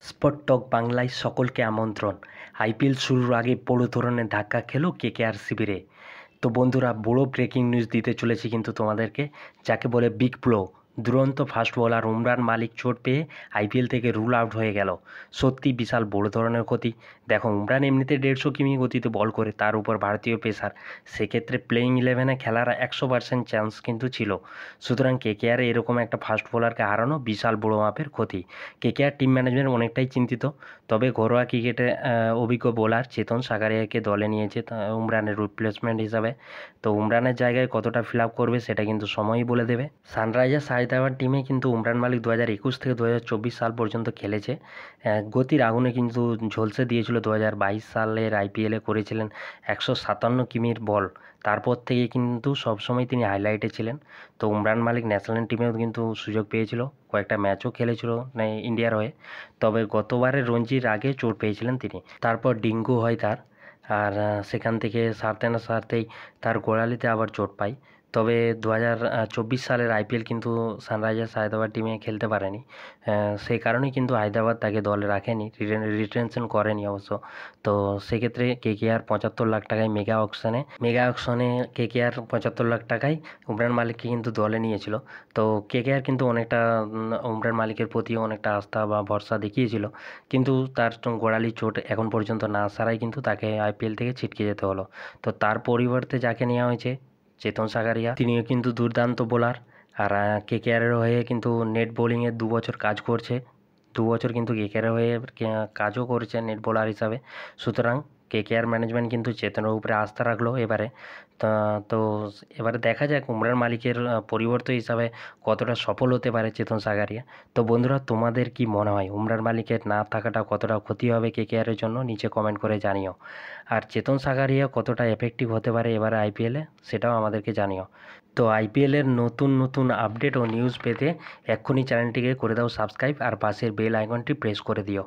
Spot টক বাংলায় সকলকে আমন্ত্রণ। আইপিএল শুরুর আগে বড় ধরনের ধাক্কা খেলো কেকেআর শিবিরে। তো বন্ধুরা, বড় ব্রেকিং নিউজ দিতে চলেছি কিন্তু তোমাদেরকে, যাকে বলে বিগ ব্লো। দুরন্ত ফাস্ট বোলার উমরান মালিক চোট পেয়ে আইপিএল থেকে রুল আউট হয়ে গেল। সত্যি বিশাল বড় ধরনের ক্ষতি। দেখো, উমরান এমনিতে 150 কিমি গতিতে বল করে, তার উপর ভারতীয় পেসার, সেক্ষেত্রে প্লেইং 11-এ খেলার 100% চান্স কিন্তু ছিল। সুতরাং কেকেআর এরকম একটা ফাস্ট বোলারকে হারানো বিশাল বড় মাপের ক্ষতি। কেকেআর টিম ম্যানেজমেন্ট অনেকটাই চিন্তিত। তবে ঘরোয়া ক্রিকেটে অভিজ্ঞ বোলার চেতন সাগারিয়াকে দলে নিয়েছে উমরানের রিপ্লেসমেন্ট হিসাবে। তো উমরানের জায়গায় কতটা ফিল আপ করবে সেটা কিন্তু সময়ই বলে দেবে। সানরাইজার্স হায়দ্রাবাদ টিমে কিন্তু উমরান মালিক 2021 থেকে 2024 সাল পর্যন্ত খেলেছে। গতির আগুনে কিন্তু ঝলসে দিয়েছিল। 2022 সালের আইপিএলে করেছিলেন 157 কিমির বল। তারপর থেকে কিন্তু সবসময় তিনি হাইলাইটে ছিলেন। তো উমরান মালিক ন্যাশনাল টিমেও কিন্তু সুযোগ পেয়েছিল, কয়েকটা ম্যাচও খেলেছিল ইন্ডিয়ার হয়ে। তবে গতবারের রঞ্জির আগে চোট পেয়েছিলেন তিনি। তারপর ডেঙ্গু হয় তার, আর সেখান থেকে সারতে না সারতেই তার গোড়ালিতে আবার চোট পায়। তবে 2024 সালের আইপিএল কিন্তু সানরাইজার্স হায়দ্রাবাদ টিমে খেলতে পারেনি। সেই কারণেই কিন্তু হায়দ্রাবাদ তাকে দলে রাখেনি, রিটেনশন করেনি অবশ্য। তো সেক্ষেত্রে কেকেআর 75 লাখ টাকায় মেগা অকশনে কেকেআর 75 লাখ টাকায় উমরান মালিককে কিন্তু দলে নিয়েছিল। তো কেকেআর কিন্তু অনেকটা উমরান মালিকের প্রতি অনেকটা আস্থা বা ভরসা দেখিয়েছিল, কিন্তু তার গোড়ালি চোট এখন পর্যন্ত না সারাই কিন্তু তাকে আইপিএল থেকে ছিটকে যেতে হলো। তো তার পরিবর্তে যাকে নেওয়া হয়েছে চেতন সাগারিয়া, তিনিও কিন্তু দুর্দান্ত বোলার। আর কেকেআরের হয়ে কিন্তু নেট বোলিংয়ে 2 বছর কাজ করছে। 2 বছর কিন্তু কেকেআর হয়ে কাজও করেছে নেট বোলার হিসাবে। সুতরাং কেকেআর ম্যানেজমেন্ট কিন্তু চেতনের উপরে আস্থা রাখলো এবারে। তো এবারে দেখা যাক উমরান মালিকের পরিবর্তন হিসাবে কতটা সফল হতে পারে চেতন সাগারিয়া। তো বন্ধুরা, তোমাদের কি মনে হয় উমরান মালিকের না থাকাটা কতটা ক্ষতি হবে কেকেআরের জন্য? নিচে কমেন্ট করে জানিও। আর চেতন সাগারিয়া কতটা এফেক্টিভ হতে পারে এবারে আইপিএলে, সেটাও আমাদেরকে জানিও। তো আইপিএলের নতুন নতুন আপডেট ও নিউজ পেতে এক্ষুনি চ্যানেলটিকে করে দাও সাবস্ক্রাইব, আর পাশের বেল আইকনটি প্রেস করে দিও।